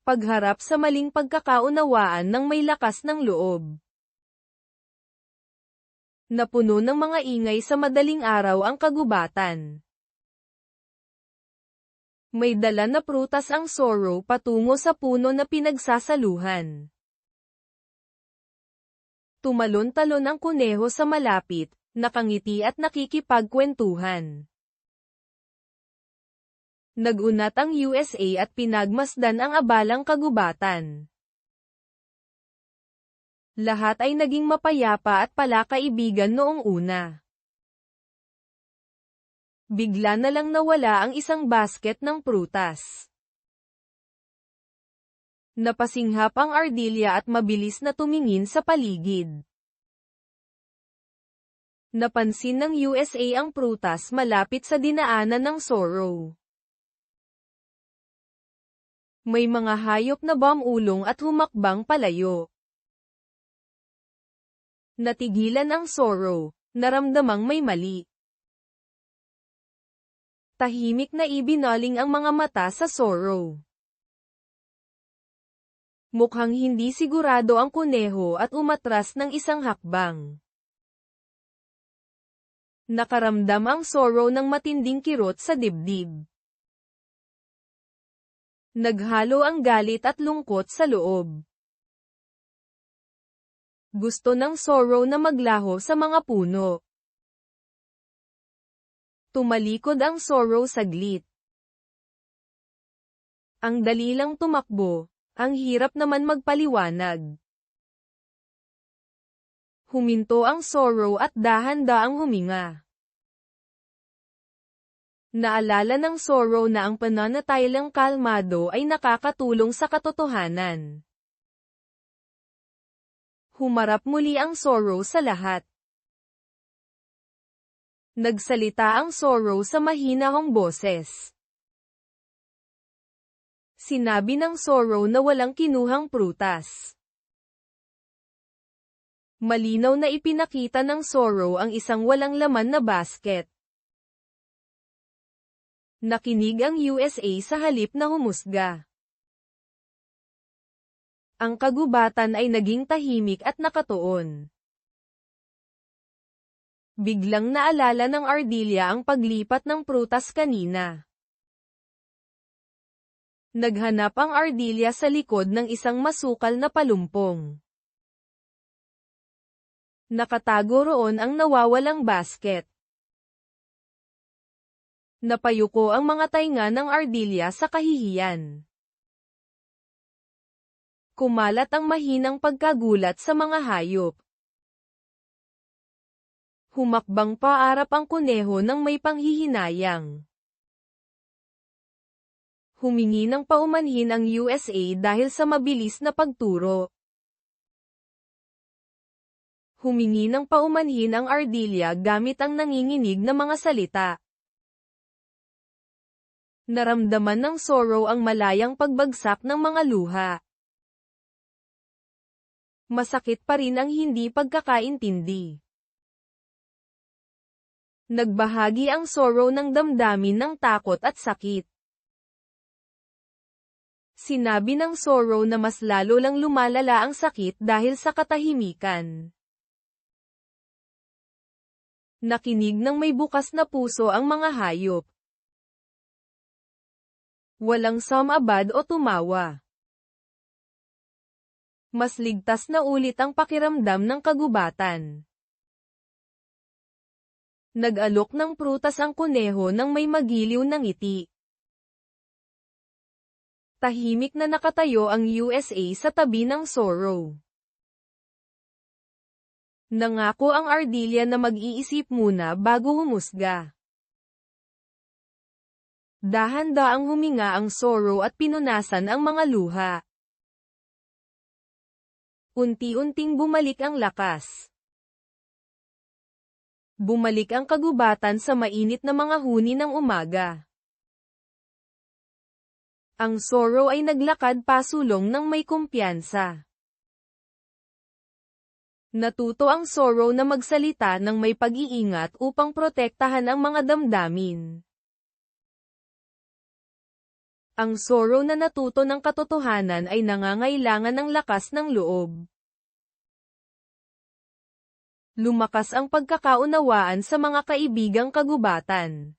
Pagharap sa maling pagkakaunawaan ng may lakas ng loob. Napuno ng mga ingay sa madaling araw ang kagubatan. May dala na prutas ang Zorro patungo sa puno na pinagsasaluhan. Tumalon-talon ang kuneho sa malapit, nakangiti at nakikipagkwentuhan. Nagunat ang USA at pinagmasdan ang abalang kagubatan. Lahat ay naging mapayapa at palakaibigan noong una. Bigla na lang nawala ang isang basket ng prutas. Napasinghap ang ardilya at mabilis na tumingin sa paligid. Napansin ng USA ang prutas malapit sa dinaanan ng Zorro. May mga hayop na bumulong at humakbang palayo. Natigilan ang Zorro, naramdamang may mali. Tahimik na ibinaling ang mga mata sa Zorro. Mukhang hindi sigurado ang kuneho at umatras ng isang hakbang. Nakaramdam ang Zorro ng matinding kirot sa dibdib. Naghalo ang galit at lungkot sa loob. Gusto ng Zorro na maglaho sa mga puno. Tumalikod ang Zorro saglit. Ang dali lang tumakbo, ang hirap naman magpaliwanag. Huminto ang Zorro at dahan-daang huminga. Naalala ng Zorro na ang pananatiling kalmado ay nakakatulong sa katotohanan. Humarap muli ang Zorro sa lahat. Nagsalita ang Zorro sa mahinahong boses. Sinabi ng Zorro na walang kinuhang prutas. Malinaw na ipinakita ng Zorro ang isang walang laman na basket. Nakinig ang USA sa halip na humusga. Ang kagubatan ay naging tahimik at nakatuon. Biglang naalala ng ardilya ang paglipat ng prutas kanina. Naghanap ang ardilya sa likod ng isang masukal na palumpong. Nakatago roon ang nawawalang basket. Napayuko ang mga tainga ng ardilya sa kahihiyan. Kumalat ang mahinang pagkagulat sa mga hayop. Humakbang paarap ang kuneho ng may panghihinayang. Humingi ng paumanhin ang USA dahil sa mabilis na pagturo. Humingi ng paumanhin ang ardilya gamit ang nanginginig na mga salita. Naramdaman ng Zorro ang malayang pagbagsak ng mga luha. Masakit pa rin ang hindi pagkakaintindi. Nagbahagi ang Zorro ng damdamin ng takot at sakit. Sinabi ng Zorro na mas lalo lang lumalala ang sakit dahil sa katahimikan. Nakinig ng may bukas na puso ang mga hayop. Walang sumabad o tumawa. Mas ligtas na ulit ang pakiramdam ng kagubatan. Nag-alok ng prutas ang kuneho nang may magiliw na ngiti. Tahimik na nakatayo ang USA sa tabi ng Zorro. Nangako ang ardilya na mag-iisip muna bago humusga. Dahan-daang huminga ang Zorro at pinunasan ang mga luha. Unti-unting bumalik ang lakas. Bumalik ang kagubatan sa mainit na mga huni ng umaga. Ang Zorro ay naglakad pasulong ng may kumpiyansa. Natuto ang Zorro na magsalita ng may pag-iingat upang protektahan ang mga damdamin. Ang Zoro na natuto ng katotohanan ay nangangailangan ng lakas ng loob. Lumakas ang pagkakaunawaan sa mga kaibigang kagubatan.